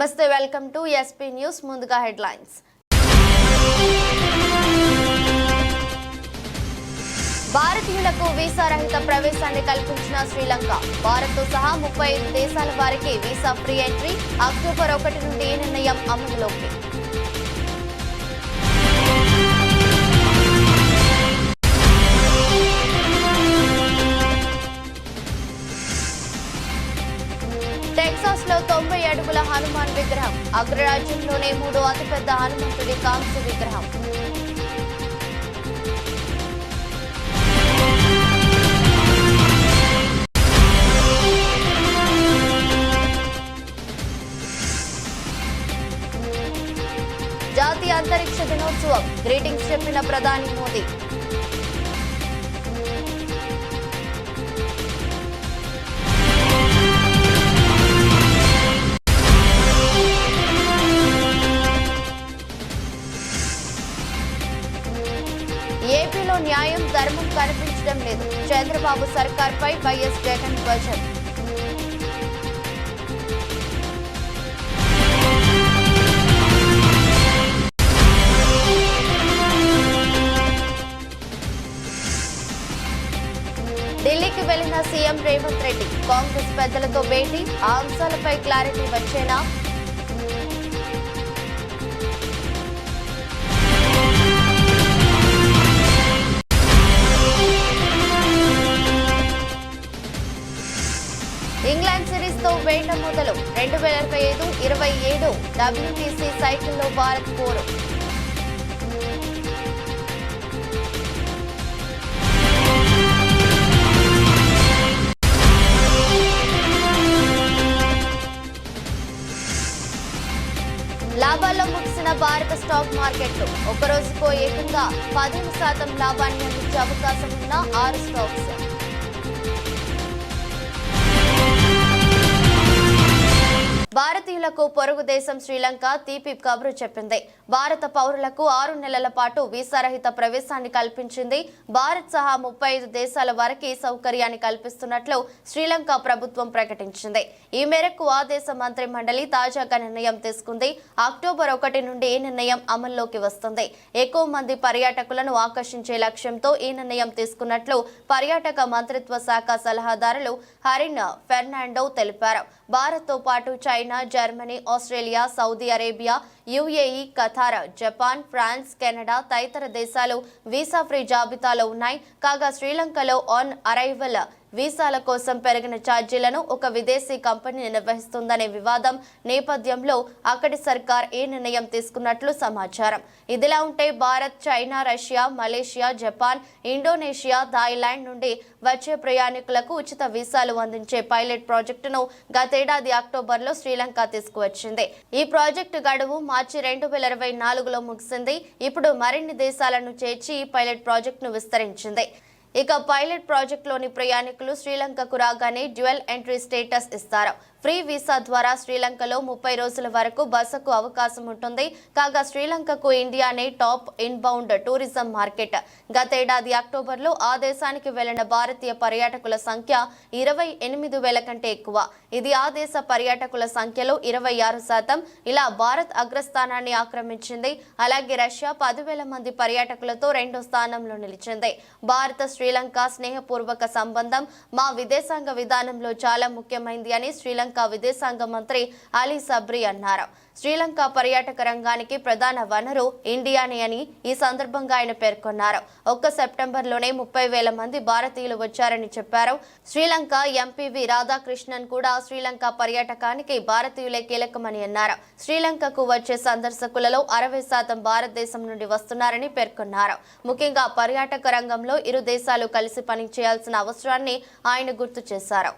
నమస్తే welcome to SP news ముందుగా headlines భారతీయులకు వీసా రహిత ప్రవేశాన్ని కల్పించిన శ్రీలంక భారత్తో సహా 35 దేశాల వారికి వీసా ఫ్రీ ఎంట్రీ అక్టోబర్ 1 నుండి ఈ నిర్ణయం అమలులోకి టెక్సాస్ లో 90 అడుగుల హనుమాన్ విగ్రహం అగ్రరాజ్యంలోనే 3వ అతిపెద్ద హనుమంతుడి కాంస్య విగ్రహం జాతీయ అంతరిక్ష దినోత్సవం గ్రీటింగ్స్ చెప్పిన ప్రధాని మోదీ ఏపీలో న్యాయం ధర్మం కనిపించడం లేదు చంద్రబాబు సర్కార్పై వైఎస్ జగన్ ధ్వజం ఢిల్లీకి వెళ్లిన సీఎం రేవంత్ రెడ్డి కాంగ్రెస్ పెద్దలతో భేటీ ఆ అంశాలపై క్లారిటీ వచ్చేనా ఇంగ్లాండ్ సిరీస్ తో వేట మొదలు 2025-27 WTC సైకిల్లో భారత్ పోరు లాభాల్లో ముగిసిన భారత స్టాక్ మార్కెట్లు ఒక్కరోజుకో ఏకంగా 15% లాభాన్ని అందించే అవకాశం ఉన్న 6 స్టాక్స్ భారతీయులకు పొరుగు దేశం శ్రీలంక తీపి కబురు చెప్పింది భారత పౌరులకు 6 నెలల పాటు వీసా రహిత ప్రవేశాన్ని కల్పించింది భారత్ సహా 35 దేశాల వారికి సౌకర్యాన్ని కల్పిస్తున్నట్లు శ్రీలంక ప్రభుత్వం ప్రకటించింది ఈ మేరకు ఆ దేశ మంత్రి మండలి తాజాగా నిర్ణయం తీసుకుంది అక్టోబర్ 1 నుండి ఈ నిర్ణయం అమల్లోకి వస్తుంది ఎక్కువ మంది పర్యాటకులను ఆకర్షించే లక్ష్యంతో ఈ నిర్ణయం తీసుకున్నట్లు పర్యాటక మంత్రిత్వ శాఖ సలహాదారులు హరిన్ ఫెర్నాండో తెలిపారు భారత్తో పాటు China Germany Australia Saudi Arabia UAE Qatar Japan France Canada తదితర దేశాలు వీసా ఫ్రీ జాబితాలో ఉన్నాయి కాగా శ్రీలంకలో ఆన్ అరైవల్ వీసాల కోసం పెరిగిన ఛార్జీలను ఒక విదేశీ కంపెనీ నిర్వహిస్తుందనే వివాదం నేపథ్యంలో అక్కడి సర్కార్ ఈ నిర్ణయం తీసుకున్నట్లు సమాచారం ఇదిలా ఉంటే Bharat China Russia Malaysia Japan Indonesia Thailand నుండి వచ్చే ప్రయాణికులకు ఉచిత వీసాలు అందించే పైలట్ ప్రాజెక్టును గతేడాది అక్టోబర్లో శ్రీలంక తీసుకువచ్చింది ఈ ప్రాజెక్టు గడువు మార్చి 2024లో ముగిసింది ఇప్పుడు మరిన్ని దేశాలను చేర్చి ఈ పైలట్ ప్రాజెక్టును విస్తరించింది ఇక పైలట్ ప్రాజెక్టులోని ప్రయాణికులు శ్రీలంకకు రాగానే డ్యూయల్ ఎంట్రీ స్టేటస్ ఇస్తారు ఫ్రీ వీసా ద్వారా శ్రీలంకలో 30 రోజుల వరకు బసకు అవకాశం ఉంటుంది కాగా శ్రీలంకకు ఇండియానే టాప్ ఇన్బౌండ్ టూరిజం మార్కెట్ గతేడాది అక్టోబర్లో ఆ దేశానికి వెళ్లిన భారతీయ పర్యాటకుల సంఖ్య 28,000 కంటే ఎక్కువ ఇది ఆ దేశ పర్యాటకుల సంఖ్యలో 26% ఇలా భారత్ అగ్రస్థానాన్ని ఆక్రమించింది అలాగే రష్యా 10,000 మంది పర్యాటకులతో 2వ స్థానంలో నిలిచింది భారత శ్రీలంక స్నేహపూర్వక సంబంధం మా విదేశాంగ విధానంలో చాలా ముఖ్యమైనది అని శ్రీలంక విదేశాంగ మంత్రి అలీ సబ్రీ అన్నారు శ్రీలంక పర్యాటక రంగానికి ప్రధాన వనరు ఇండియానే అని ఈ సందర్భంగా ఆయన పేర్కొన్నారు ఒక్క సెప్టెంబర్లోనే 30,000 మంది భారతీయులు వచ్చారని చెప్పారు శ్రీలంక ఎంపీవి రాధాకృష్ణన్ కూడా శ్రీలంక పర్యాటకానికి భారతీయులే కీలకమని అన్నారు శ్రీలంకకు వచ్చే సందర్శకులలో 60% భారతదేశం నుండి వస్తున్నారని పేర్కొన్నారు ముఖ్యంగా పర్యాటక రంగంలో ఇరు దేశాలు కలిసి పనిచేయాల్సిన అవసరాన్ని ఆయన గుర్తు చేశారు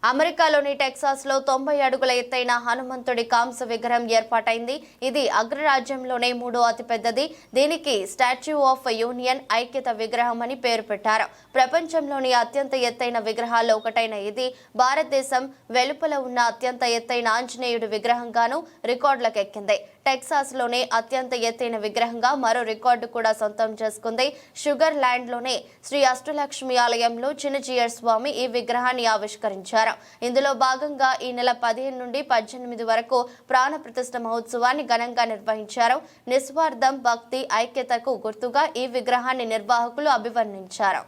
అమెరికాలోని టెక్సాస్ లో 90 అడుగుల ఎత్తైన హనుమంతుడి కాంస్య విగ్రహం ఏర్పాటైంది ఇది అగ్రరాజ్యంలోనే 3వ అతిపెద్దది దీనికి స్టాచ్యూ ఆఫ్ యూనియన్ ఐక్యత విగ్రహం అని పేరు పెట్టారు ప్రపంచంలోని అత్యంత ఎత్తైన విగ్రహాల్లో ఒకటైన ఇది భారతదేశం వెలుపల ఉన్న అత్యంత ఎత్తైన ఆంజనేయుడి విగ్రహంగాను రికార్డులకెక్కింది టెక్సాస్లోనే అత్యంత ఎత్తైన విగ్రహంగా మరో రికార్డు కూడా సొంతం చేసుకుంది. షుగర్ ల్యాండ్లోనే శ్రీ అష్టలక్ష్మి ఆలయంలో చిన్నజీయర్ స్వామి ఈ విగ్రహాన్ని ఆవిష్కరించారు. ఇందులో భాగంగా ఈ నెల 15 నుండి 18 వరకు ప్రాణ ప్రతిష్ఠ మహోత్సవాన్ని ఘనంగా నిర్వహించారు. నిస్వార్థం, భక్తి, ఐక్యతకు గుర్తుగా ఈ విగ్రహాన్ని నిర్వాహకులు అభివర్ణించారు.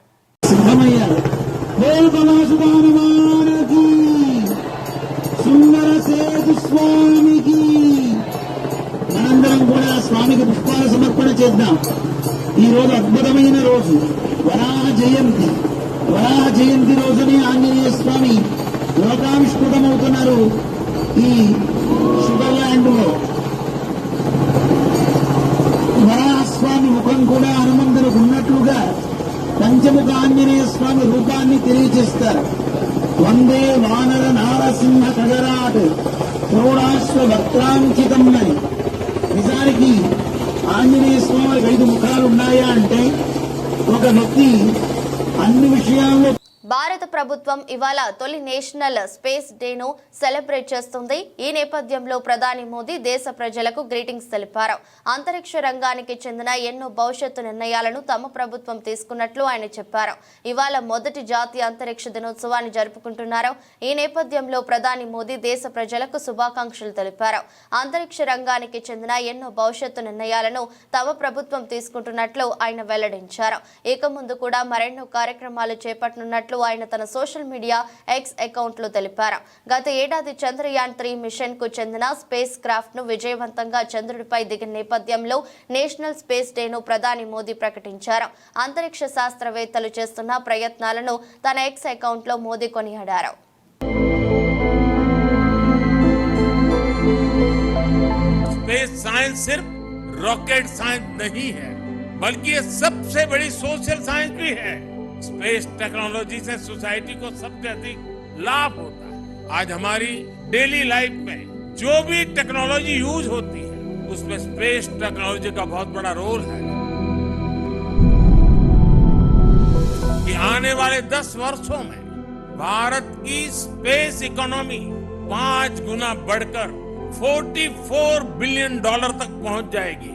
మనందరం కూడా స్వామికి పుష్పాల సమర్పణ చేద్దాం. ఈ రోజు అద్భుతమైన రోజు, వరాహ జయంతి. వరాహ జయంతి రోజునే ఆంజనేయ స్వామి లోకావిష్కృతమవుతున్నారు. ఈ షుగర్ ల్యాండ్ లో వరాహస్వామి ముఖం కూడా హనుమంతునికి ఉన్నట్లుగా పంచముఖ ఆంజనేయ స్వామి రూపాన్ని తెలియజేస్తారు. వందే వానర నారసింహ ఖగరాట్ క్రోడాశ్వ వక్రాంకితం అని. నిజానికి ఆంజనేయ స్వామికి 5 ముఖాలు ఉన్నాయా అంటే ఒక వ్యక్తి అన్ని విషయాల్లో. భారత ప్రభుత్వం ఇవాళ తొలి నేషనల్ స్పేస్ డేను సెలబ్రేట్ చేస్తుంది. ఈ నేపథ్యంలో ప్రధాని మోదీ దేశ ప్రజలకు గ్రీటింగ్స్ తెలిపారు. అంతరిక్ష రంగానికి చెందిన ఎన్నో భవిష్యత్తు నిర్ణయాలను తమ ప్రభుత్వం తీసుకున్నట్లు ఆయన చెప్పారు. ఇవాళ మొదటి జాతీయ అంతరిక్ష దినోత్సవాన్ని జరుపుకుంటున్నారు. ఈ నేపథ్యంలో ప్రధాని మోదీ దేశ ప్రజలకు శుభాకాంక్షలు తెలిపారు. అంతరిక్ష రంగానికి చెందిన ఎన్నో భవిష్యత్తు నిర్ణయాలను తమ ప్రభుత్వం తీసుకుంటున్నట్లు ఆయన వెల్లడించారు. ఇక ముందు కూడా మరెన్నో కార్యక్రమాలు చేపట్టనున్నట్లు ఆయన తన సోషల్ మీడియా ఎక్స్ అకౌంట్ లో తెలిపారు. గత ఏడాది చంద్రయాన్ 3 మిషన్ కు చెందిన స్పేస్ క్రాఫ్ట్ ను విజయవంతంగా చంద్రుడిపై దిగిన నేపథ్యంలో నేషనల్ స్పేస్ డేను ప్రధాని మోదీ ప్రకటించారు. అంతరిక్ష శాస్త్రవేత్తలు చేస్తున్న ప్రయత్నాలను తన ఎక్స్ అకౌంట్ లో మోదీ కొనియాడారు. स्पेस साइंस सिर्फ रॉकेट साइंस नहीं है, बल्कि ये सबसे बड़ी सोशल साइंस भी है। स्पेस टेक्नोलॉजी से सोसाइटी को सबसे अधिक लाभ होता है। आज हमारी डेली लाइफ में जो भी टेक्नोलॉजी यूज होती है उसमें स्पेस टेक्नोलॉजी का बहुत बड़ा रोल है। कि आने वाले 10 वर्षों में भारत की स्पेस इकोनॉमी 5 गुना बढ़कर $44 बिलियन तक पहुंच जाएगी।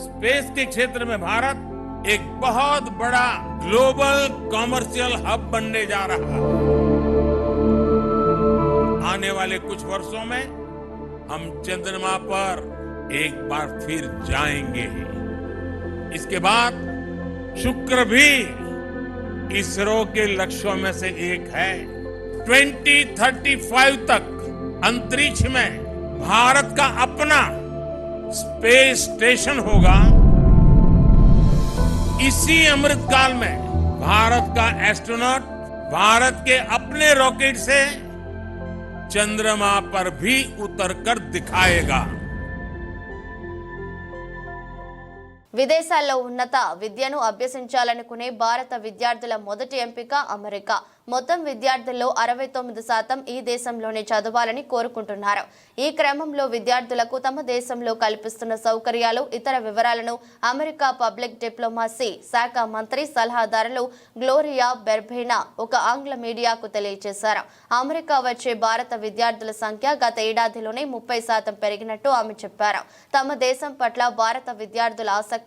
स्पेस के क्षेत्र में भारत एक बहुत बड़ा ग्लोबल कॉमर्शियल हब बनने जा रहा है। आने वाले कुछ वर्षों में हम चंद्रमा पर एक बार फिर जाएंगे। इसके बाद शुक्र भी इसरो के लक्ष्यों में से एक है। 2035 तक अंतरिक्ष में भारत का अपना स्पेस स्टेशन होगा। इसी अमृतकाल में भारत का एस्ट्रोनॉट भारत के अपने रॉकेट से चंद्रमा पर भी उतरकर दिखाएगा। విదేశాల్లో ఉన్నత విద్యను అభ్యసించాలనుకునే భారత విద్యార్థుల మొదటి ఎంపిక అమెరికా. మొత్తం విద్యార్థుల్లో 69% ఈ దేశంలోనే చదవాలని కోరుకుంటున్నారు. ఈ క్రమంలో విద్యార్థులకు తమ దేశంలో కల్పిస్తున్న సౌకర్యాలు, ఇతర వివరాలను అమెరికా పబ్లిక్ డిప్లొమసీ శాఖ మంత్రి సలహాదారులు గ్లోరియా బెర్బేనా ఒక ఆంగ్ల మీడియాకు తెలియజేశారు. అమెరికా వచ్చే భారత విద్యార్థుల సంఖ్య గత ఏడాదిలోనే 30% పెరిగినట్టు ఆమె చెప్పారు. తమ దేశం పట్ల భారత విద్యార్థుల ఆసక్తి,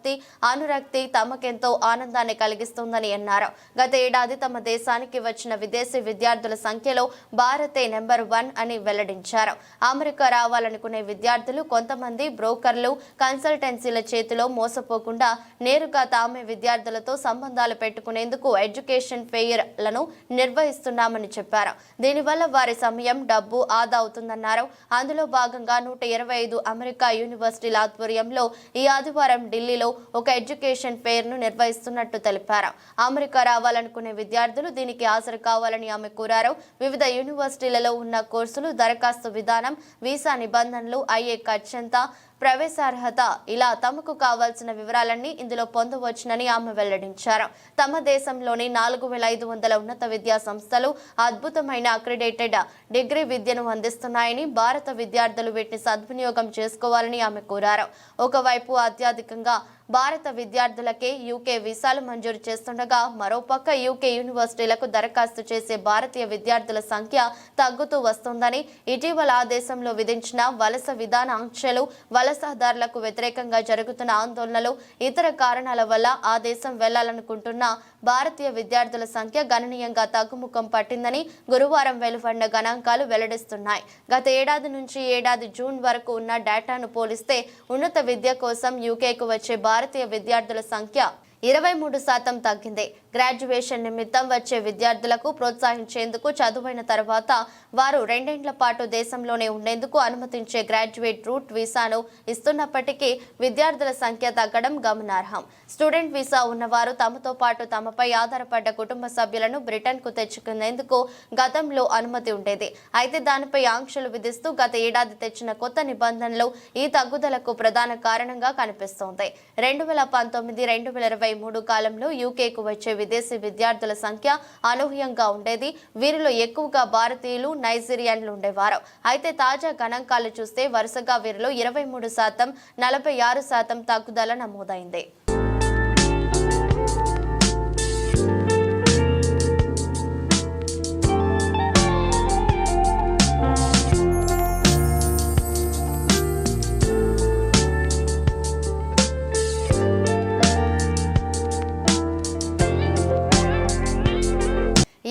అనురక్తి తమకెంతో ఆనందాన్ని కలిగిస్తుందని అన్నారు. గత ఏడాది తమ దేశానికి వచ్చిన విదేశీ విద్యార్థుల సంఖ్యలో భారతే నెంబర్ 1 అని వెల్లడించారు. అమెరికా రావాలనుకునే విద్యార్థులు కొంతమంది బ్రోకర్లు, కన్సల్టెన్సీల చేతిలో మోసపోకుండా నేరుగా తామే విద్యార్థులతో సంబంధాలు పెట్టుకునేందుకు ఎడ్యుకేషన్ ఫెయిర్లను నిర్వహిస్తున్నామని చెప్పారు. దీనివల్ల వారి సమయం, డబ్బు ఆదా అవుతుందన్నారు. అందులో భాగంగా 125 అమెరికా యూనివర్సిటీల ఆధ్వర్యంలో ఈ ఆదివారం ఢిల్లీలో ఒక ఎడ్యుకేషన్ ఫెయిర్ ను నిర్వహిస్తున్నట్టు తెలిపారు. అమెరికా రావాలనుకునే విద్యార్థులు దీనికి హాజరు కావాలని ఆమె కోరారు. వివిధ యూనివర్సిటీలలో ఉన్న కోర్సులు, దరఖాస్తు విధానం, వీసా నిబంధనలు, అయ్యే ఖర్చెంత, ప్రవేశార్హత ఇలా తమకు కావాల్సిన వివరాలన్నీ ఇందులో పొందవచ్చునని ఆమె వెల్లడించారు. తమ దేశంలోని 4500 ఉన్నత విద్యా సంస్థలు అద్భుతమైన అక్రిడేటెడ్ డిగ్రీ విద్యను అందిస్తున్నాయని, భారత విద్యార్థులు వీటిని సద్వినియోగం చేసుకోవాలని ఆమె కోరారు. ఒకవైపు అత్యధికంగా భారత విద్యార్థులకే యూకే వీసాలు మంజూరు చేస్తుండగా మరోపక్క యూకే యూనివర్సిటీలకు దరఖాస్తు చేసే భారతీయ విద్యార్థుల సంఖ్య తగ్గుతూ వస్తోందని ఇటీవల ఆ దేశంలో విధించిన వలస విధాన ఆంక్షలు, వలసదారులకు వ్యతిరేకంగా జరుగుతున్న ఆందోళనలు, ఇతర కారణాల వల్ల ఆ దేశం వెళ్లాలనుకుంటున్న భారతీయ విద్యార్థుల సంఖ్య గణనీయంగా తగ్గుముఖం పట్టిందని గురువారం వెలువడిన గణాంకాలు వెల్లడిస్తున్నాయి. గత ఏడాది నుంచి ఏడాది జూన్ వరకు ఉన్న డేటాను పోలిస్తే ఉన్నత విద్య కోసం యూకేకు వచ్చే భారతీయ విద్యార్థుల సంఖ్య 23% తగ్గింది. గ్రాడ్యుయేషన్ నిమిత్తం వచ్చే విద్యార్థులకు ప్రోత్సహించేందుకు చదువైన తర్వాత వారు 2 ఏళ్ల పాటు దేశంలోనే ఉండేందుకు అనుమతించే గ్రాడ్యుయేట్ రూట్ వీసాను ఇస్తున్నప్పటికీ విద్యార్థుల సంఖ్య తగ్గడం గమనార్హం. స్టూడెంట్ వీసా ఉన్నవారు తమతో పాటు తమపై ఆధారపడ్డ కుటుంబ సభ్యులను బ్రిటన్కు తెచ్చుకునేందుకు గతంలో అనుమతి ఉండేది. అయితే దానిపై ఆంక్షలు విధిస్తూ గత ఏడాది తెచ్చిన కొత్త నిబంధనలు ఈ తగ్గుదలకు ప్రధాన కారణంగా కనిపిస్తోంది. 2019-2023 కాలంలో యూకేకు వచ్చే విదేశీ విద్యార్థుల సంఖ్య అనూహ్యంగా ఉండేది. వీరిలో ఎక్కువగా భారతీయులు, నైజీరియన్లు ఉండేవారు. అయితే తాజా గణాంకాలు చూస్తే వరుసగా వీరిలో 23%, 46% తగ్గుదల నమోదైంది.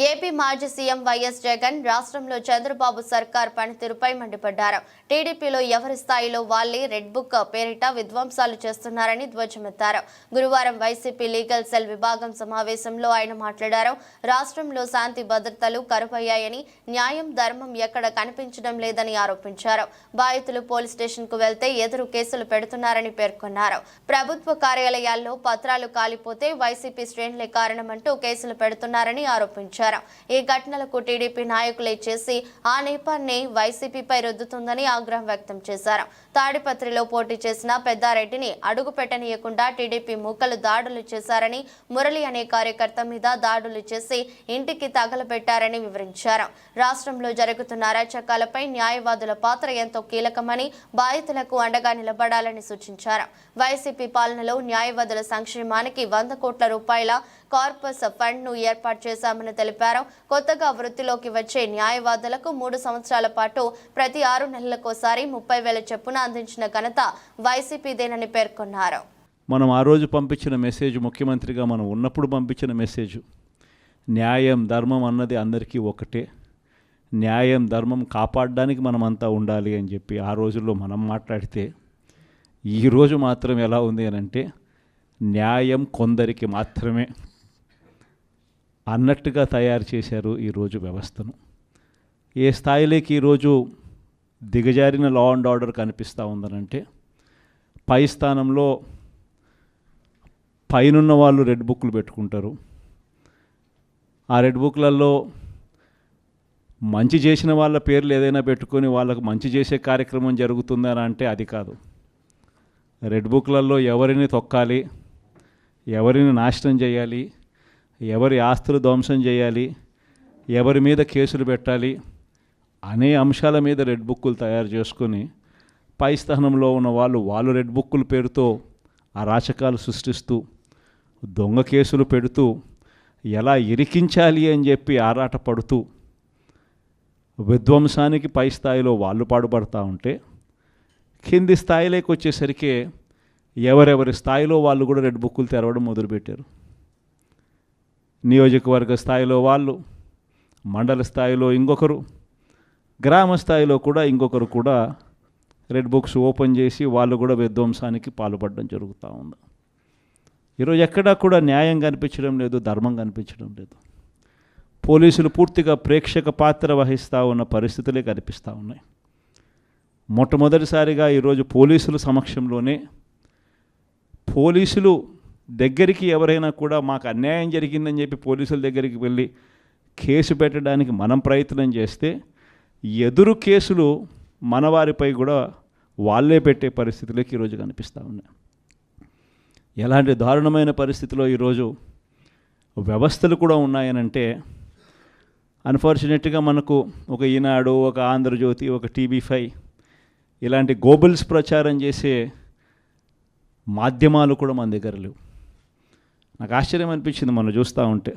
ఏపీ మాజీ సీఎం వైఎస్ జగన్ రాష్ట్రంలో చంద్రబాబు సర్కార్ పనితీరుపై మండిపడ్డారు. టీడీపీలో ఎవరి స్థాయిలో వాళ్లే రెడ్ బుక్ పేరిట విధ్వంసాలు చేస్తున్నారని ధ్వజమెత్తారు. గురువారం వైసీపీ లీగల్ సెల్ విభాగం సమావేశంలో ఆయన మాట్లాడారు. రాష్ట్రంలో శాంతి భద్రతలు కరువయ్యాయని, న్యాయం ధర్మం ఎక్కడ కనిపించడం లేదని ఆరోపించారు. బాధితులు పోలీస్ స్టేషన్ కు వెళ్తే ఎదురు కేసులు పెడుతున్నారని పేర్కొన్నారు. ప్రభుత్వ కార్యాలయాల్లో పత్రాలు కాలిపోతే వైసీపీ శ్రేణులే కారణమంటూ కేసులు పెడుతున్నారని ఆరోపించారు. ఈ ఘటనలకు టీడీపీ నాయకులే చేసి ఆ నేపాన్ని వైసీపీపై రుద్దుతుందని ఆగ్రహం వ్యక్తం చేశారు. తాడిపత్రిలో పోటీ చేసిన పెద్దారెడ్డిని అడుగు పెట్టనీయకుండా టీడీపీ మూకలు దాడులు చేశారని, మురళి అనే కార్యకర్త మీద దాడులు చేసి ఇంటికి తగలబెట్టారని వివరించారు. రాష్ట్రంలో జరుగుతున్న అరాచకాలపై న్యాయవాదుల పాత్ర ఎంతో కీలకమని, బాధితులకు అండగా నిలబడాలని సూచించారు. వైసీపీ పాలనలో న్యాయవాదుల సంక్షేమానికి 100 కోట్ల రూపాయల కార్పస్ ఫండ్ ను ఏర్పాటు చేశామని తెలిపారు. కొత్తగా వృత్తిలోకి వచ్చే న్యాయవాదులకు 3 సంవత్సరాల పాటు ప్రతి 6 నెలలకోసారి 30,000 చొప్పున అందించిన ఘనత వైసీపీదేనని పేర్కొన్నారు. మనం ఆ రోజు పంపించిన మెసేజ్, ముఖ్యమంత్రిగా మనం ఉన్నప్పుడు పంపించిన మెసేజ్, న్యాయం ధర్మం అన్నది అందరికీ ఒకటే, న్యాయం ధర్మం కాపాడడానికి మనమంతా ఉండాలి అని చెప్పి ఆ రోజుల్లో మనం మాట్లాడితే, ఈరోజు మాత్రం ఎలా ఉంది అని అంటే న్యాయం కొందరికి మాత్రమే అన్నట్టుగా తయారు చేశారు ఈరోజు వ్యవస్థను. ఏ స్థాయిలోకి ఈరోజు దిగజారిన లా అండ్ ఆర్డర్ కనిపిస్తూ ఉందనంటే, పై స్థానంలో పైనున్న వాళ్ళు రెడ్ బుక్లు పెట్టుకుంటారు. ఆ రెడ్ బుక్లలో మంచి చేసిన వాళ్ళ పేర్లు ఏదైనా పెట్టుకొని వాళ్ళకు మంచి చేసే కార్యక్రమం జరుగుతుందని అంటే అది కాదు. రెడ్ బుక్లలో ఎవరిని తొక్కాలి, ఎవరిని నాశనం చేయాలి, ఎవరి ఆస్తులు ధ్వంసం చేయాలి, ఎవరి మీద కేసులు పెట్టాలి అనే అంశాల మీద రెడ్ బుక్కులు తయారు చేసుకొని పై స్థానంలో ఉన్న వాళ్ళు రెడ్ బుక్కుల పేరుతో అరాచకాలు సృష్టిస్తూ, దొంగ కేసులు పెడుతూ, ఎలా ఇరికించాలి అని చెప్పి ఆరాటపడుతూ విధ్వంసానికి పై స్థాయిలో వాళ్ళు పాటుపడుతూ ఉంటే, కింది స్థాయిలోకి వచ్చేసరికి ఎవరెవరి స్థాయిలో వాళ్ళు కూడా రెడ్ బుక్కులు తెరవడం మొదలుపెట్టారు. నియోజకవర్గ స్థాయిలో వాళ్ళు, మండల స్థాయిలో ఇంకొకరు, గ్రామ స్థాయిలో కూడా ఇంకొకరు కూడా రెడ్ బుక్స్ ఓపెన్ చేసి వాళ్ళు కూడా విధ్వంసానికి పాల్పడడం జరుగుతూ ఉంది. ఈరోజు ఎక్కడా కూడా న్యాయం కనిపించడం లేదు, ధర్మం కనిపించడం లేదు. పోలీసులు పూర్తిగా ప్రేక్షక పాత్ర వహిస్తూ ఉన్న పరిస్థితులే కనిపిస్తూ ఉన్నాయి. మొట్టమొదటిసారిగా ఈరోజు పోలీసుల సమక్షంలోనే, పోలీసులు దగ్గరికి ఎవరైనా కూడా మాకు అన్యాయం జరిగిందని చెప్పి పోలీసుల దగ్గరికి వెళ్ళి కేసు పెట్టడానికి మనం ప్రయత్నం చేస్తే, ఎదురు కేసులు మన వారిపై కూడా వాళ్ళే పెట్టే పరిస్థితులకి ఈరోజు కనిపిస్తూ ఉన్నాయి. ఎలాంటి దారుణమైన పరిస్థితిలో ఈరోజు వ్యవస్థలు కూడా ఉన్నాయనంటే, అన్ఫార్చునేట్గా మనకు ఒక ఈనాడు, ఒక ఆంధ్రజ్యోతి, ఒక TV5 ఇలాంటి గోబల్స్ ప్రచారం చేసే మాధ్యమాలు కూడా మన దగ్గర లేవు. నాకు ఆశ్చర్యం అనిపించింది మొన్న చూస్తూ ఉంటే.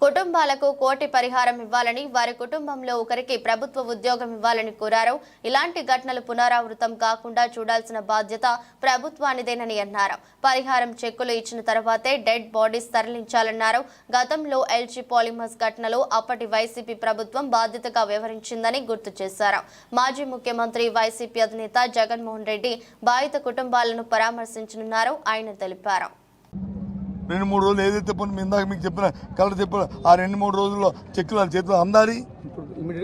కుటుంబాలకు కోటి పరిహారం ఇవ్వాలని, వారి కుటుంబంలో ఒకరికి ప్రభుత్వ ఉద్యోగం ఇవ్వాలని కోరారు. ఇలాంటి ఘటనలు పునరావృతం కాకుండా చూడాల్సిన బాధ్యత ప్రభుత్వానిదేనని అన్నారు. పరిహారం చెక్కులు ఇచ్చిన తర్వాతే డెడ్ బాడీస్ తరలించాలన్నారు. గతంలో ఎల్జీ పాలిమర్స్ ఘటనలో అప్పటి వైసీపీ ప్రభుత్వం బాధ్యతగా వ్యవహరించిందని గుర్తు చేశారు. మాజీ ముఖ్యమంత్రి వైసీపీ అధినేత జగన్మోహన్ రెడ్డి బాధిత కుటుంబాలను పరామర్శించనున్నారు ఆయన తెలిపారు. 2-3 రోజులు ఏదైతే పని ఇందాక మీకు చెప్పిన కలర్ చెప్పిన ఆ 2-3 రోజుల్లో చెక్కులు వాళ్ళ చేతిలో అందాలి.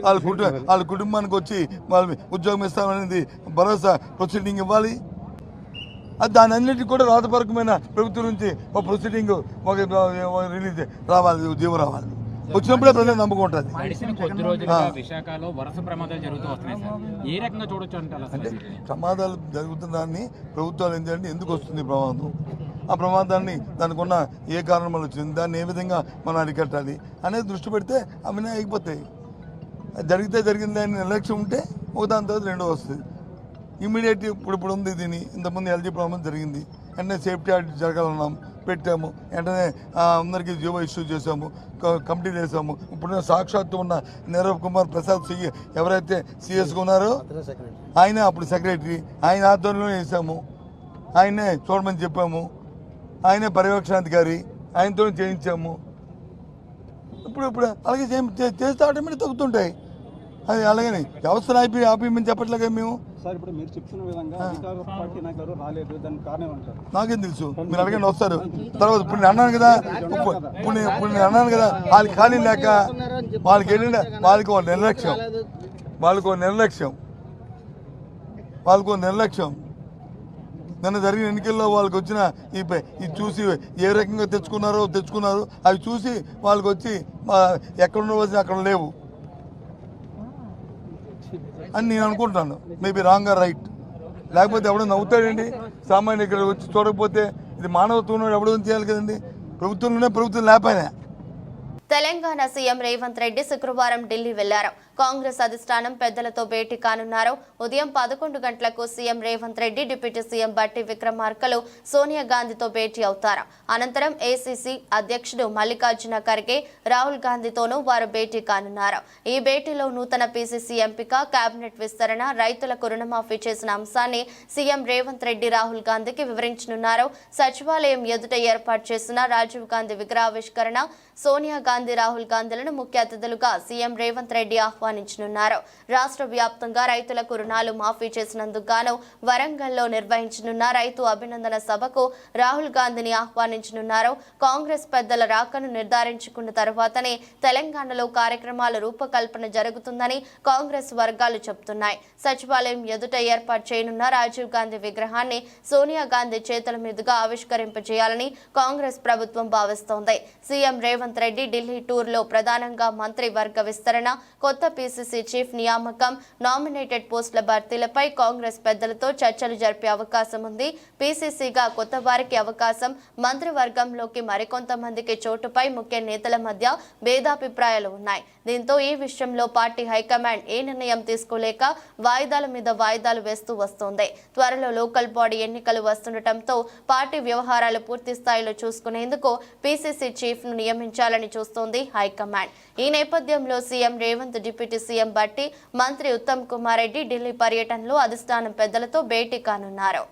వాళ్ళ కుటుంబానికి వచ్చి వాళ్ళ ఉద్యోగం ఇస్తామనేది భరోసా ప్రొసీడింగ్ ఇవ్వాలి. అది దాని అన్నింటికి కూడా రాతపరకమైన ప్రభుత్వం నుంచి ఒక ప్రొసీడింగ్ ఒక రిలీజ్ రావాలి, జీవో రావాలి. వచ్చినప్పుడే ప్రజలు నమ్మకం ఉంటుంది. అంటే ప్రమాదాలు జరుగుతున్న ప్రభుత్వాలు ఏంటంటే ఎందుకు వస్తుంది ప్రమాదం, ఆ ప్రమాదాన్ని దానికి ఉన్న ఏ కారణం వల్ల వచ్చింది, దాన్ని ఏ విధంగా మనం అరికట్టాలి అనేది దృష్టి పెడితే అవన్నీ అయిపోతాయి. జరిగితే జరిగింది అని నిర్లక్ష్యం ఉంటే ఒకదాని తర్వాత రెండో వస్తుంది. ఇమీడియట్ ఇప్పుడు ఉంది దీని ఇంతకుముందు ఎల్జీ ప్రాబ్లం జరిగింది, వెంటనే సేఫ్టీ ఆడిట్ జరగాలన్నాం, పెట్టాము, వెంటనే అందరికీ జీవో ఇష్యూ చేసాము, కమిటీ చేసాము. ఇప్పుడు సాక్షాత్తు ఉన్న నీరవ్ కుమార్ ప్రసాద్ ఎవరైతే సిఎస్గా ఉన్నారో ఆయనే అప్పుడు సెక్రటరీ, ఆయన ఆధ్వర్యంలో వేసాము, ఆయనే చూడమని చెప్పాము, ఆయనే పర్యవేక్షణాధికారి, ఆయనతో చేయించాము. ఇప్పుడు అలాగే చేస్తే ఆటోమేటిక్ తగ్గుతుంటాయి. అది అలాగని వ్యవస్థను ఆపేయమని చెప్పట్లేగా మేము. ఇప్పుడు మీరు చెప్పిన విధంగా అధికార పార్టీ నాయకులు రాలేదు, దానికి కారణం అంటారు. నాకేం తెలుసు, మీరు అడగండి వస్తారు. తర్వాత ఇప్పుడు నేను అన్నాను కదా, ఇప్పుడు నేను అన్నాను కదా, వాళ్ళకి ఖాళీ లేక వాళ్ళకి వెళ్ళిన వాళ్ళకి నిర్లక్ష్యం. నిన్న జరిగిన ఎన్నికల్లో వాళ్ళకి వచ్చిన ఇది చూసి ఏ రకంగా తెచ్చుకున్నారు, అవి చూసి వాళ్ళకి వచ్చి ఎక్కడున్న వచ్చి అక్కడ లేవు అని నేను అనుకుంటాను. Maybe wrong or right. లేకపోతే ఎవడో నవ్వుతాడండి, సామాన్యుడు ఇక్కడ వచ్చి చూడకపోతే ఇది మానవత్వం ఎవడో చేయాలి కదండి. ప్రభుత్వం లేకపోయినా. తెలంగాణ సీఎం రేవంత్ రెడ్డి శుక్రవారం ఢిల్లీ వెళ్లారు. కాంగ్రెస్ అధిష్టానం పెద్దలతో భేటీ కానున్నారు. ఉదయం 11 గంటలకు CM Revanth Reddy deputy CM బట్టి విక్రమార్కలు సోనియా గాంధీతో భేటీ అవుతారు. అనంతరం ఏసీసీ అధ్యక్షుడు మల్లికార్జున ఖర్గే, రాహుల్ గాంధీతోనూ వారు భేటీ కానున్నారు. ఈ భేటీలో నూతన పీసీసీ ఎంపిక, కేబినెట్ విస్తరణ, రైతులకు రుణమాఫీ చేసిన అంశాన్ని సీఎం రేవంత్ రెడ్డి రాహుల్ గాంధీకి వివరించనున్నారు. సచివాలయం ఎదుట ఏర్పాటు చేసిన రాజీవ్ గాంధీ విగ్రహావిష్కరణ, సోనియా గాంధీ, రాహుల్ గాంధీలను ముఖ్య అతిథులుగా సీఎం రేవంత్ రెడ్డి ఆహ్వానించనున్నారు. రాష్ట్ర వ్యాప్తంగా రైతులకు రుణాలు మాఫీ చేసినందుకు గాను వరంగల్లో నిర్వహించనున్న రైతు అభినందన సభకు రాహుల్ గాంధీని ఆహ్వానించనున్నారు. కాంగ్రెస్ పెద్దల రాకను నిర్ధారించుకున్న తర్వాతనే తెలంగాణలో కార్యక్రమాల రూపకల్పన జరుగుతుందని కాంగ్రెస్ వర్గాలు చెబుతున్నాయి. సచివాలయం ఎదుట ఏర్పాటు చేయనున్న రాజీవ్ గాంధీ విగ్రహాన్ని సోనియా గాంధీ చేతుల మీదుగా ఆవిష్కరింపజేయాలని కాంగ్రెస్ ప్రభుత్వం భావిస్తోంది. సీఎం రేవంత్ రెడ్డి ఢిల్లీ టూర్లో ప్రధానంగా మంత్రి వర్గ విస్తరణ, కొత్త పీసీసీ చీఫ్ నియామకం, నామినేటెడ్ పోస్టుల భర్తీలపై కాంగ్రెస్ పెద్దలతో చర్చలు జరిపే అవకాశం ఉంది. పీసీసీగా కొత్త వారికి అవకాశం, మంత్రివర్గంలోకి మరికొంతమందికి చోటుపై ముఖ్య నేతల మధ్య భేదాభిప్రాయాలు ఉన్నాయి. దీంతో ఈ విషయంలో పార్టీ హైకమాండ్ ఏ నిర్ణయం తీసుకోలేక వాయిదాల మీద వాయిదాలు వేస్తూ వస్తోంది. త్వరలో లోకల్ బాడీ ఎన్నికలు వస్తుండటంతో పార్టీ వ్యవహారాలు పూర్తి స్థాయిలో చూసుకునేందుకు పీసీసీ చీఫ్ ను నియమించాలని చూస్తోంది హైకమాండ్. ఈ నేపథ్యంలో సీఎం రేవంత్, డిప్యూటీ సీఎం బట్టి, మంత్రి ఉత్తమ్ కుమార్ రెడ్డి ఢిల్లీ పర్యటనలో అధిష్టానం పెద్దలతో భేటీ కానున్నారు.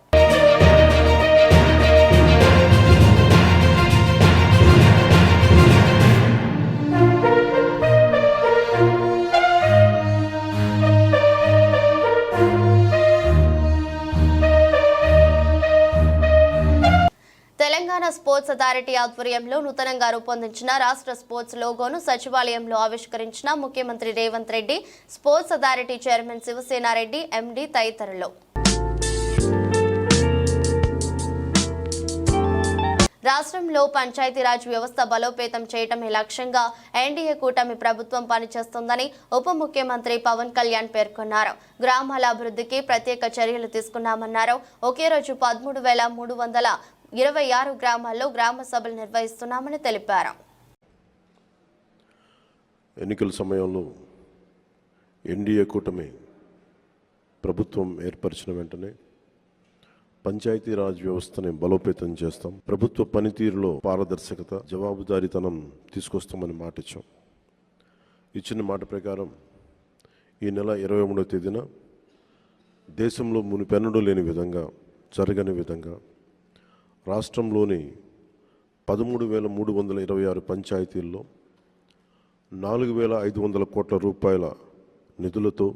తెలంగాణ స్పోర్ట్స్ అథారిటీ ఆధ్వర్యంలో నూతనంగా రూపొందించిన రాష్ట్ర స్పోర్ట్స్ లోగోను సచివాలయంలో ఆవిష్కరించిన ముఖ్యమంత్రి Revanth Reddy, sports authority chairman Shiva Sena Reddy, MD తదితరులు. రాష్ట్రంలో పంచాయతీరాజ్ వ్యవస్థ బలోపేతం చేయటమే లక్ష్యంగా ఎన్డీఏ కూటమి ప్రభుత్వం పనిచేస్తోందని ఉప ముఖ్యమంత్రి పవన్ కళ్యాణ్ పేర్కొన్నారు. గ్రామాల అభివృద్ధికి ప్రత్యేక చర్యలు తీసుకున్నామన్నారు. ఒకే రోజు 13,326 గ్రామాల్లో గ్రామ సభలు నిర్వహిస్తున్నామని తెలిపారు. ఎన్నికల సమయంలో ఎన్డీఏ కూటమి ప్రభుత్వం ఏర్పరిచిన వెంటనే పంచాయతీరాజ్ వ్యవస్థని బలోపేతం చేస్తాం. ప్రభుత్వ పనితీరులో పారదర్శకత, జవాబుదారీతనం తీసుకొస్తామని మాట ఇచ్చాం. ఇచ్చిన మాట ప్రకారం ఈ నెల 23వ తేదీన దేశంలో మునిపెన్నడూ లేని విధంగా, జరగని విధంగా రాష్ట్రంలోని 13,326 పంచాయతీల్లో 4,500 కోట్ల రూపాయల నిధులతో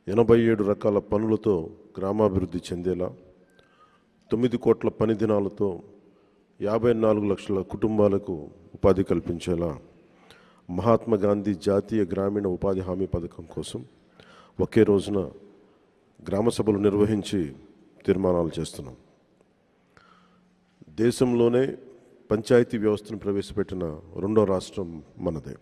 87 రకాల పనులతో గ్రామాభివృద్ధి చెందేలా, 9 కోట్ల పని దినాలతో 54 లక్షల కుటుంబాలకు ఉపాధి కల్పించేలా మహాత్మా గాంధీ జాతీయ గ్రామీణ ఉపాధి హామీ పథకం కోసం ఒకే రోజున గ్రామ సభలు నిర్వహించి తీర్మానాలు చేస్తున్నాం. దేశంలోనే పంచాయతీ వ్యవస్థను ప్రవేశపెట్టిన రెండో రాష్ట్రం మనదే.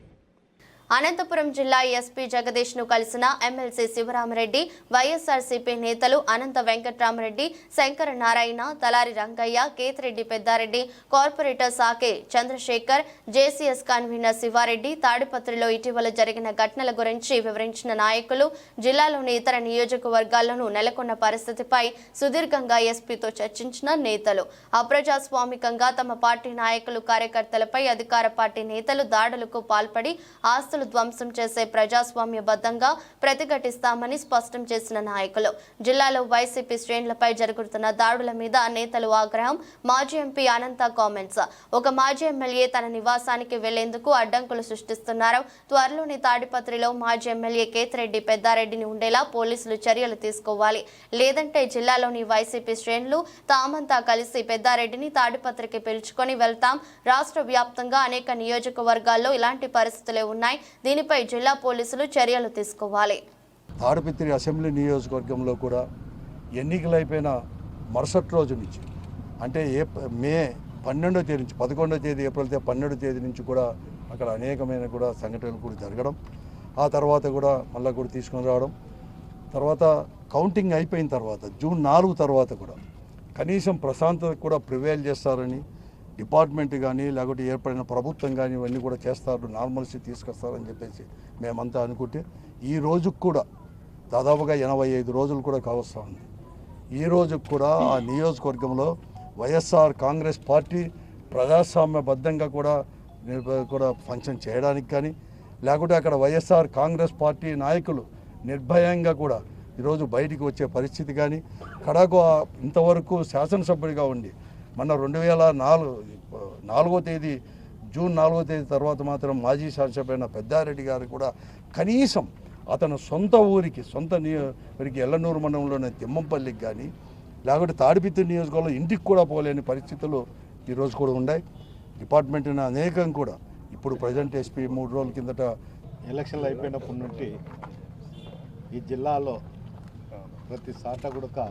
అనంతపురం జిల్లా ఎస్పీ జగదీష్ ను కలిసిన ఎమ్మెల్సీ శివరామరెడ్డి, వైఎస్ఆర్సీపీ నేతలు అనంత వెంకట్రామరెడ్డి, శంకర నారాయణ, తలారి రంగయ్య, కేతిరెడ్డి పెద్దారెడ్డి, కార్పొరేటర్ సాకే చంద్రశేఖర్, జేసీఎస్ కన్వీనర్ శివారెడ్డి తాడిపత్రిలో ఇటీవల జరిగిన ఘటనల గురించి వివరించిన నాయకులు జిల్లాలోని ఇతర నియోజకవర్గాల్లోనూ నెలకొన్న పరిస్థితిపై సుదీర్ఘంగా ఎస్పీతో చర్చించిన నేతలు అప్రజాస్వామికంగా తమ పార్టీ నాయకులు, కార్యకర్తలపై అధికార పార్టీ నేతలు దాడులకు పాల్పడి ఆస్తులు ధ్వంసం చేసే ప్రజాస్వామ్యబద్ధంగా ప్రతిఘటిస్తామని స్పష్టం చేసిన నాయకులు జిల్లాలో వైసీపీ శ్రేణులపై జరుగుతున్న దాడుల మీద నేతలు ఆగ్రహం. మాజీ ఎంపీ అనంత కామెంట్స్. ఒక మాజీ ఎమ్మెల్యే తన నివాసానికి వెళ్లేందుకు అడ్డంకులు సృష్టిస్తున్నారు. త్వరలోని తాడిపత్రిలో మాజీ ఎమ్మెల్యే కేతిరెడ్డి పెద్దారెడ్డిని ఉండేలా పోలీసులు చర్యలు తీసుకోవాలి. లేదంటే జిల్లాలోని వైసీపీ శ్రేణులు తామంతా కలిసి పెద్దారెడ్డిని తాడిపత్రికి పిలుచుకొని వెళ్తాం. రాష్ట్ర వ్యాప్తంగా అనేక నియోజకవర్గాల్లో ఇలాంటి పరిస్థితులే ఉన్నాయి. దీనిపై జిల్లా పోలీసులు చర్యలు తీసుకోవాలి. తాడిపత్రి అసెంబ్లీ నియోజకవర్గంలో కూడా ఎన్నికలు అయిపోయిన మరుసటి రోజు నుంచి, అంటే మే 12వ తేదీ నుంచి 11వ తేదీ ఏప్రిల్ 12వ తేదీ నుంచి కూడా అక్కడ అనేకమైన కూడా సంఘటనలు కూడా జరగడం, ఆ తర్వాత కూడా మళ్ళీ కూడా తీసుకొని రావడం, తర్వాత కౌంటింగ్ అయిపోయిన తర్వాత జూన్ 4 తర్వాత కూడా కనీసం ప్రశాంతత కూడా ప్రివేల్ చేస్తారని డిపార్ట్మెంట్ కానీ లేకపోతే ఏర్పడిన ప్రభుత్వం కానీ ఇవన్నీ కూడా చేస్తారు, నార్మల్సీ తీసుకొస్తారని చెప్పేసి మేమంతా అనుకుంటే ఈ రోజుకు కూడా దాదాపుగా 85 రోజులు కూడా కావస్తూ ఉంది. ఈ రోజుకు కూడా ఆ నియోజకవర్గంలో వైఎస్ఆర్ కాంగ్రెస్ పార్టీ ప్రజాస్వామ్యబద్ధంగా కూడా ఫంక్షన్ చేయడానికి కానీ, లేకుంటే అక్కడ వైఎస్ఆర్ కాంగ్రెస్ పార్టీ నాయకులు నిర్భయంగా కూడా ఈరోజు బయటికి వచ్చే పరిస్థితి కానీ, కడాకు ఇంతవరకు శాసనసభ్యుడిగా ఉండి మొన్న 2004వ తేదీ జూన్ 4వ తేదీ తర్వాత మాత్రం మాజీ శాసనసభ్యుడైన పెద్దారెడ్డి గారు కూడా కనీసం అతను సొంత ఊరికి ఎల్లనూరు మండలంలోని తిమ్మంపల్లికి కానీ లేకపోతే తాడిపత్రి నియోజకవర్గంలో ఇంటికి కూడా పోలేని పరిస్థితులు ఈరోజు కూడా ఉన్నాయి. డిపార్ట్మెంట్ని అనేకం కూడా ఇప్పుడు ప్రజెంట్ ఎస్పీ 3 రోజుల కిందట ఎలక్షన్లు అయిపోయినప్పటి నుండి ఈ జిల్లాలో ప్రతి సాట కూడా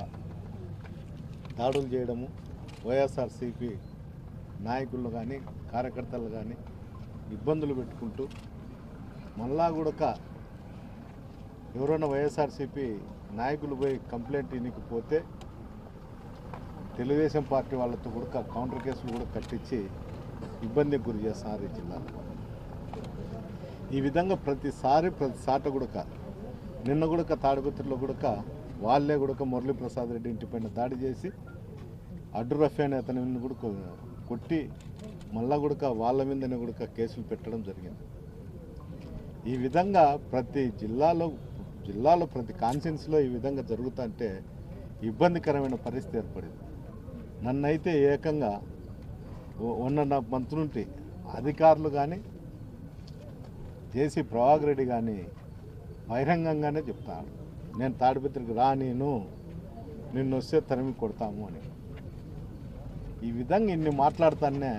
దాడులు చేయడము, వైఎస్ఆర్సీపీ నాయకులు కానీ కార్యకర్తలు కానీ ఇబ్బందులు పెట్టుకుంటూ, మళ్ళా కూడా ఎవరైనా వైఎస్ఆర్సీపీ నాయకులు పోయి కంప్లైంట్ ఇవ్వకపోతే తెలుగుదేశం పార్టీ వాళ్ళతో కూడా కౌంటర్ కేసులు కూడా కట్టించి ఇబ్బందికి గురి చేస్తున్నారు ఈ జిల్లాలో. ఈ విధంగా ప్రతి సాట కూడా నిన్న కూడా తాడిపత్రిలో కూడా వాళ్ళే కూడా మురళీప్రసాద్ రెడ్డి ఇంటిపైన దాడి చేసి అడ్డు రఫీ అనే అతని మీద కూడా కొట్టి మళ్ళా కూడా వాళ్ళ మీదనే కూడా కేసులు పెట్టడం జరిగింది. ఈ విధంగా ప్రతి జిల్లాలో ప్రతి కాన్స్టిట్యున్సీలో ఈ విధంగా జరుగుతుంటే ఇబ్బందికరమైన పరిస్థితి ఏర్పడింది. నన్నైతే ఏకంగా 1.5 మంత్ నుండి అధికారులు కానీ జేసీ ప్రభాకర్ రెడ్డి కానీ బహిరంగంగానే చెప్తాను, నేను తాడిపత్రికి నిన్ను వస్తే తరిమి కొడతాము అని. ఈ విధంగా ఇన్ని మాట్లాడుతానే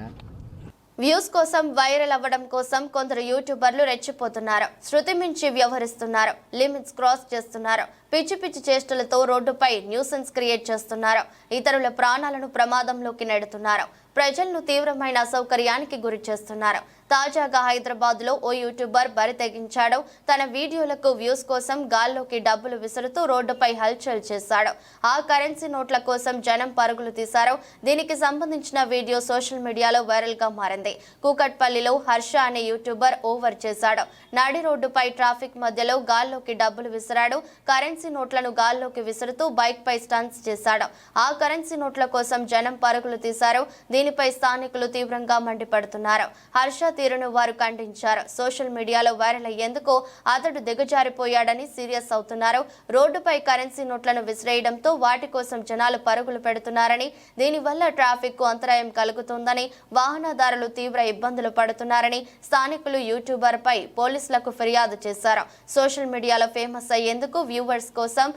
వ్యూస్ కోసం, వైరల్ అవ్వడం కోసం కొందరు యూట్యూబర్లు రెచ్చిపోతున్నారు. శృతి మించి వ్యవహరిస్తున్నారు, లిమిట్స్ క్రాస్ చేస్తున్నారు, పిచ్చి పిచ్చి చేష్టలతో రోడ్డుపై న్యూసెన్స్ క్రియేట్ చేస్తున్నారు, ఇతరుల ప్రాణాలను ప్రమాదంలోకి నెడుతున్నారు. ప్రజలను తీవ్రమైన అసౌకర్యానికి గురి చేస్తున్నారు. తాజాగా హైదరాబాద్లో ఓ యూట్యూబర్ బరి తెగించాడు. తన వీడియోలకు వ్యూస్ కోసం గాల్లోకి డబ్బులు విసురుతూ రోడ్డుపై హల్చల్ చేశాడు. ఆ కరెన్సీ నోట్ల కోసం జనం పరుగులు తీశారు. దీనికి సంబంధించిన వీడియో సోషల్ మీడియాలో వైరల్ గా మారింది. కూకట్పల్లిలో హర్ష అనే యూట్యూబర్ ఓవర్ చేశాడు. నడి రోడ్డుపై ట్రాఫిక్ మధ్యలో గాల్లోకి డబ్బులు విసిరాడు. కరెన్సీ నోట్లను గాల్లోకి విసురుతూ బైక్ పై స్టంట్స్ చేశాడు. ఆ కరెన్సీ నోట్ల కోసం జనం పరుగులు తీశారు. దీనిపై స్థానికులు తీవ్రంగా మండిపడుతున్నారు. హర్ష తీరును వారు ఖండించారు. సోషల్ మీడియాలో వైరల్ అయ్యేందుకు అతడు దిగజారిపోయాడని సీరియస్ అవుతున్నారు. రోడ్డుపై కరెన్సీ నోట్లను విసిరేయడంతో వాటి కోసం జనాలు పరుగులు పెడుతున్నారని, దీనివల్ల ట్రాఫిక్ కు అంతరాయం కలుగుతుందని, వాహనదారులు తీవ్ర ఇబ్బందులు పడుతున్నారని స్థానికులు యూట్యూబర్ పై పోలీసులకు ఫిర్యాదు చేశారు. సోషల్ మీడియాలో ఫేమస్ అయ్యేందుకు వ్యూవర్స్ కోసం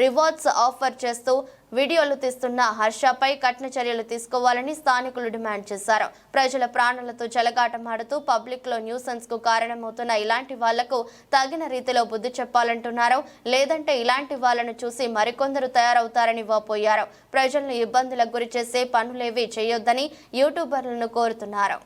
రివార్డ్స్ ఆఫర్ చేస్తూ వీడియోలు తీస్తున్న హర్షపై కఠిన చర్యలు తీసుకోవాలని స్థానికులు డిమాండ్ చేశారు. ప్రజల ప్రాణాలతో చెలగాటమాడుతూ పబ్లిక్ లో న్యూసెన్స్ కు కారణమవుతున్న ఇలాంటి వాళ్లకు తగిన రీతిలో బుద్ధి చెప్పాలంటున్నారు. లేదంటే ఇలాంటి వాళ్లను చూసి మరికొందరు తయారవుతారని వాపోయారు. ప్రజలను ఇబ్బందులకు గురి చేసే పనులేవి చేయొద్దని యూట్యూబర్లను కోరుతున్నారు.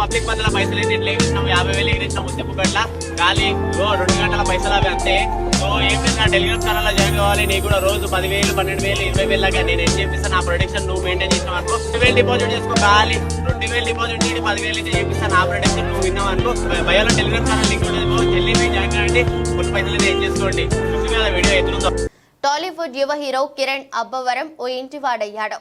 పబ్లిక్ మధ్యలో పైసలు ఎగిరించినాం 50,000 ఎగిరించినాం ముద్దెప్పు గట్ల గాలి 2 గంటల పైసలు అవి అంతే. సో ఏం లేదు, నా టెలిగ్రామ్ ఛానల్లో జాయిన్ కావాలి. నీకు కూడా రోజు 10,000, 12,000, 20,000 లాగా నేను ఏం చేపిస్తాను. నా ప్రొడక్షన్ నువ్వు మెయింటైన్ చేసినావు అనుకో, 2,000 డిపాజిట్ చేసుకో. గాలి 2,000 డిపాజిట్ చేసి 10,000 అయితే చేపిస్తాను. నా ప్రొడక్షన్ నువ్వు విన్నావు అనుకో. భయాలో టెలిగ్రామ్ ఛానల్ లింక్ ఉంటుంది, వెళ్ళి మీరు జాయిన్ కావండి. ఫుల్ పైసలు అయితే ఏం చేసుకోండి. వీడియో ఎదురుతో టాలీవుడ్ యువ హీరో కిరణ్ అబ్బవరం ఓ ఇంటివాడయ్యాడు.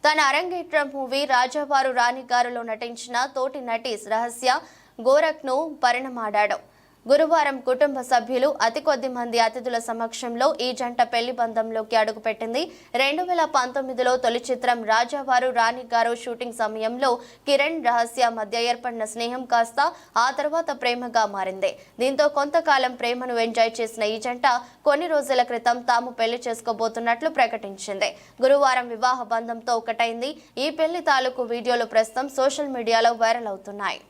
తన అరంగేట్రం మూవీ రాజావారు రాణిగారులో నటించిన తోటి నటి రహస్య గోరఖ్ను పరిణమాడాడు. గురువారం కుటుంబ సభ్యులు అతి కొద్ది మంది అతిథుల సమక్షంలో ఈ జంట పెళ్లి బంధంలోకి అడుగుపెట్టింది. 2019లో తొలి చిత్రం రాజావారు రాణిగారు షూటింగ్ సమయంలో కిరణ్ రహస్య మధ్య ఏర్పడిన స్నేహం కాస్త ఆ తర్వాత ప్రేమగా మారింది. దీంతో కొంతకాలం ప్రేమను ఎంజాయ్ చేసిన ఈ జంట కొన్ని రోజుల క్రితం తాము పెళ్లి చేసుకోబోతున్నట్లు ప్రకటించింది. గురువారం వివాహ బంధంతో ఒకటైంది. ఈ పెళ్లి తాలూకు వీడియోలు ప్రస్తుతం సోషల్ మీడియాలో వైరల్ అవుతున్నాయి.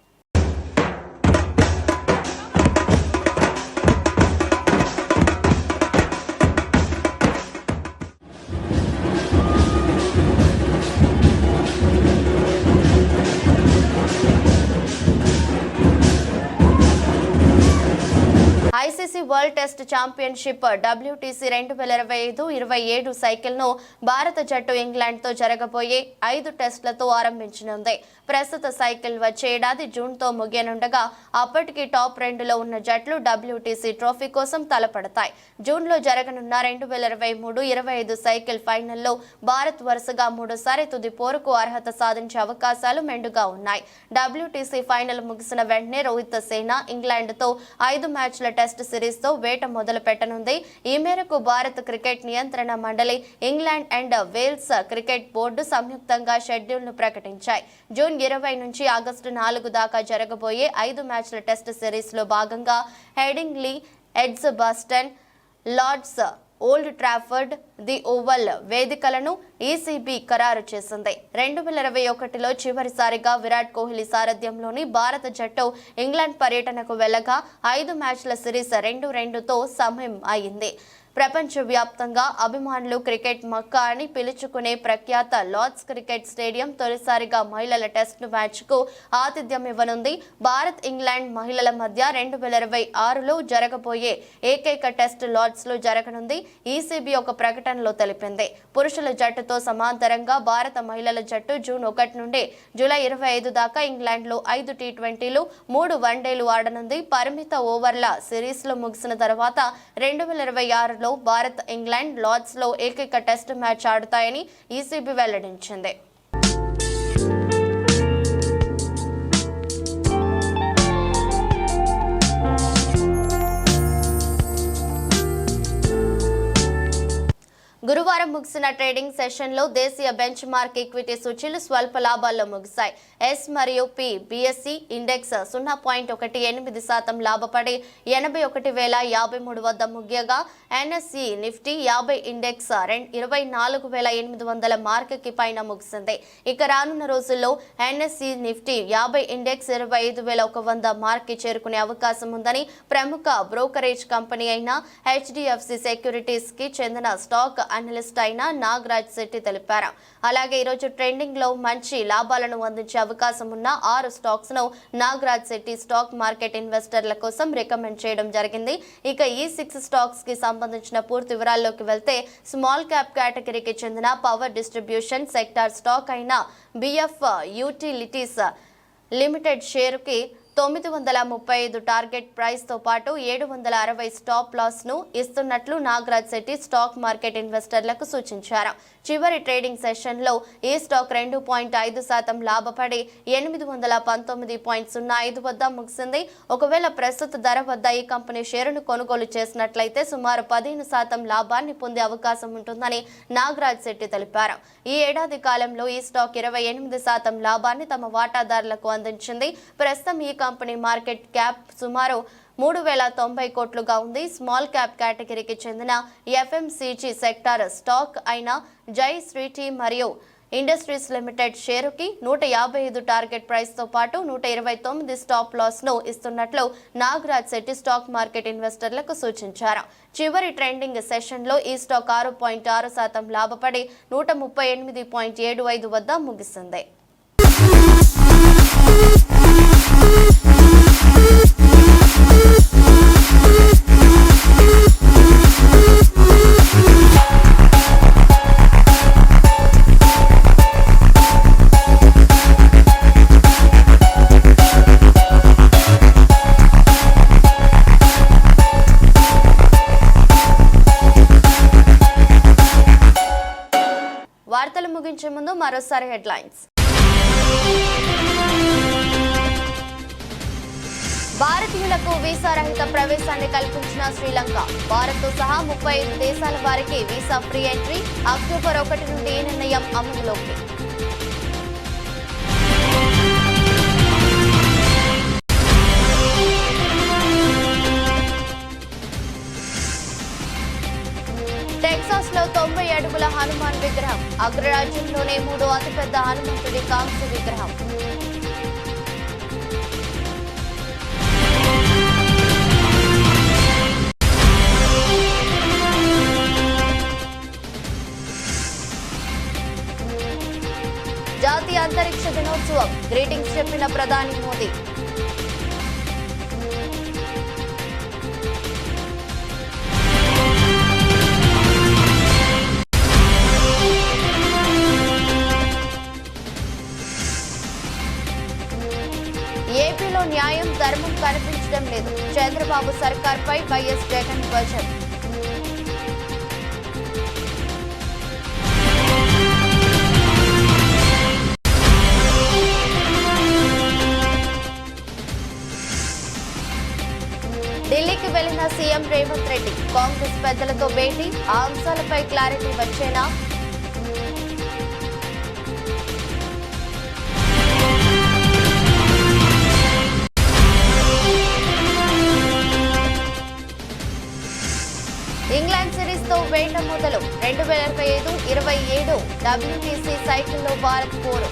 ICC world test championship WTC 2025-27 cycle ను భారత జట్టు ఇంగ్లాండ్ తో జరగబోయే 5 టెస్టులతో ఆరంభించనుంది. ప్రస్తుత సైకిల్ వచ్చే ఏడాది జూన్ తో ముగియనుండగా అప్పటికి టాప్ 2లో ఉన్న జట్లు WTC ట్రోఫీ కోసం తలపడతాయి. జూన్ లో జరగనున్న 2023-25 సైకిల్ ఫైనల్లో భారత్ వరుసగా 3సారి తుది పోరుకు అర్హత సాధించే అవకాశాలు మెండుగా ఉన్నాయి. WTC ఫైనల్ ముగిసిన వెంటనే రోహిత్ సేన ఇంగ్లాండ్ తో 5 మ్యాచ్ల టెస్ట్ సిరీస్ తో వేట మొదలు పెట్టనుంది. ఈ మేరకు భారత్ క్రికెట్ నియంత్రణ మండలి, England and Wales cricket board సంయుక్తంగా షెడ్యూల్ ను ప్రకటించాయి. జూన్ 20 నుంచి ఆగస్టు 4 దాకా జరగబోయే 5 మ్యాచ్ల టెస్ట్ సిరీస్ లో భాగంగా Headingley, Edgbaston, Lord's, Old Trafford, the Oval వేదికలను ఈసీబీ ఖరారు చేసింది. 2021లో చివరిసారిగా విరాట్ కోహ్లీ సారథ్యంలోని భారత జట్టు ఇంగ్లాండ్ పర్యటనకు వెళ్లగా 5 మ్యాచ్ల సిరీస్ 2-2తో సమయం అయింది. ప్రపంచవ్యాప్తంగా అభిమానులు క్రికెట్ మక్కా అని పిలుచుకునే ప్రఖ్యాత లార్డ్స్ క్రికెట్ స్టేడియం తొలిసారిగా మహిళల టెస్ట్ మ్యాచ్కు ఆతిథ్యం ఇవ్వనుంది. భారత్ ఇంగ్లాండ్ మహిళల మధ్య 2026లో జరగబోయే ఏకైక టెస్ట్ లార్డ్స్ లో జరగనుంది. ఈసీబీ ఒక ప్రకటనలో తెలిపింది. పురుషుల జట్టుతో సమాంతరంగా భారత మహిళల జట్టు జూన్ 1 నుండి జూలై 25 దాకా ఇంగ్లాండ్ లో 5 T20లు, 3 వన్డేలు ఆడనుంది. పరిమిత ఓవర్ల సిరీస్ లో ముగిసిన తర్వాత 2026 భారత్ ఇంగ్లాండ్ లార్డ్స్ లో ఏకైక టెస్ట్ మ్యాచ్ ఆడుతాయని ఈసీబీ వెల్లడించింది. గురువారం ముగిసిన ట్రేడింగ్ సెషన్లో దేశీయ బెంచ్ మార్క్ ఈక్విటీ సూచీలు స్వల్ప లాభాల్లో ముగిశాయి. ఎస్ మరియు పి బిఎస్సి ఇండెక్స్ 0.18% లాభపడి 81,053 వద్ద ముగియగా ఎన్ఎస్సి నిఫ్టీ 50 ఇండెక్స్ 24,800 మార్కుకి పైన ముగిసింది. ఇక రానున్న రోజుల్లో ఎన్ఎస్సి నిఫ్టీ 50 ఇండెక్స్ 25,100 మార్క్కి చేరుకునే అవకాశం ఉందని ప్రముఖ బ్రోకరేజ్ కంపెనీ అయిన HDFC సెక్యూరిటీస్ కి చెందిన స్టాక్ అనలిస్ట్ అయిన నాగరాజ్ శెట్టి తెలిపారు. అలాగే ఈరోజు ట్రెండింగ్ లో మంచి లాభాలను అందించే అవకాశం ఉన్న 6 స్టాక్స్ ను నాగరాజ్ శెట్టి స్టాక్ మార్కెట్ ఇన్వెస్టర్ల కోసం రికమెండ్ చేయడం జరిగింది. ఇక ఈ 6 స్టాక్స్ కి సంబంధించిన పూర్తి వివరాల్లోకి వెళ్తే స్మాల్ క్యాప్ కేటగిరీకి చెందిన పవర్ డిస్ట్రిబ్యూషన్ సెక్టార్ స్టాక్ అయిన బిఎఫ్ యూటిలిటీస్ లిమిటెడ్ షేరుకి 935 టార్గెట్ ప్రైస్ తో పాటు 760 స్టాప్ లాస్ ను ఇస్తున్నట్లు నాగరాజ్ శెట్టి స్టాక్ మార్కెట్ ఇన్వెస్టర్లకు సూచించారు. చివరి ట్రేడింగ్ సెషన్ లో ఈ స్టాక్ 2.5% లాభపడి 819.05 వద్ద ముగిసింది. ఒకవేళ ప్రస్తుత ధర వద్ద ఈ కంపెనీ షేరును కొనుగోలు చేసినట్లయితే సుమారు 15% లాభాన్ని పొందే అవకాశం ఉంటుందని నాగరాజ్ శెట్టి తెలిపారు. ఈ ఏడాది కాలంలో ఈ స్టాక్ 28% లాభాన్ని తమ వాటాదారులకు అందించింది. ప్రస్తుతం ఈ కంపెనీ మార్కెట్ క్యాప్ సుమారు 3090 కోట్లుగా ఉంది. స్మాల్ క్యాప్ కేటగిరీకి చెందిన ఎఫ్ఎంసీజీ సెక్టార్ స్టాక్ అయిన జై శ్రీటీ మరియు ఇండస్ట్రీస్ లిమిటెడ్ షేరుకి 155 టార్గెట్ ప్రైస్ తో పాటు 129 స్టాప్ లాస్ ను ఇస్తున్నట్లు నాగరాజ్ శెట్టి స్టాక్ మార్కెట్ ఇన్వెస్టర్లకు సూచించారు. చివరి ట్రెండింగ్ సెషన్ లో ఈ స్టాక్ 6.6% లాభపడి 138.75 వద్ద ముగిసింది. వార్తలు ముగించే ముందు మరోసారి హెడ్లైన్స్. భారతీయులకు వీసా రహిత ప్రవేశాన్ని కల్పించిన శ్రీలంక. భారత్తో సహా 35 దేశాల వారికి వీసా ఫ్రీ ఎంట్రీ. అక్టోబర్ 1 నుండి ఈ నిర్ణయం అమలులోకి. టెక్సాస్ లో 90 అడుగుల హనుమాన్ విగ్రహం. అగ్రరాజ్యంలోనే 3వ అతిపెద్ద హనుమంతుడి కాంస్య విగ్రహం. జాతీయ అంతరిక్ష దినోత్సవం గ్రీటింగ్స్ చెప్పిన ప్రధాని మోదీ. ఏపీలో న్యాయం ధర్మం కనిపించడం లేదు. చంద్రబాబు సర్కార్పై వైఎస్ జగన్ ధ్వజం. ఢిల్లీకి వెళ్లిన సీఎం రేవంత్ రెడ్డి కాంగ్రెస్ పెద్దలతో భేటీ. ఆ అంశాలపై క్లారిటీ వచ్చేనా? ఇంగ్లాండ్ సిరీస్ తో వేట మొదలు. 2025-27 WTC సైకిల్లో భారత్ పోరు.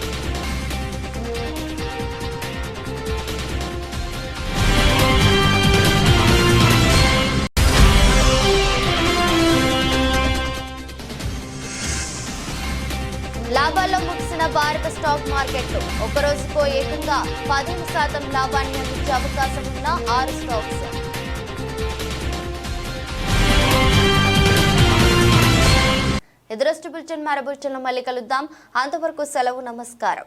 లాభాల్లో ముగిసిన భారత స్టాక్ మార్కెట్లు. ఒకరోజుకో ఏకంగా 15% లాభాన్ని అందించే అవకాశం ఉన్న 6 స్టాక్స్. ఎదురొష్టి బులెటిన్ మరో బులెటిన్లో మళ్ళీ కలుద్దాం. అంతవరకు సెలవు. నమస్కారం.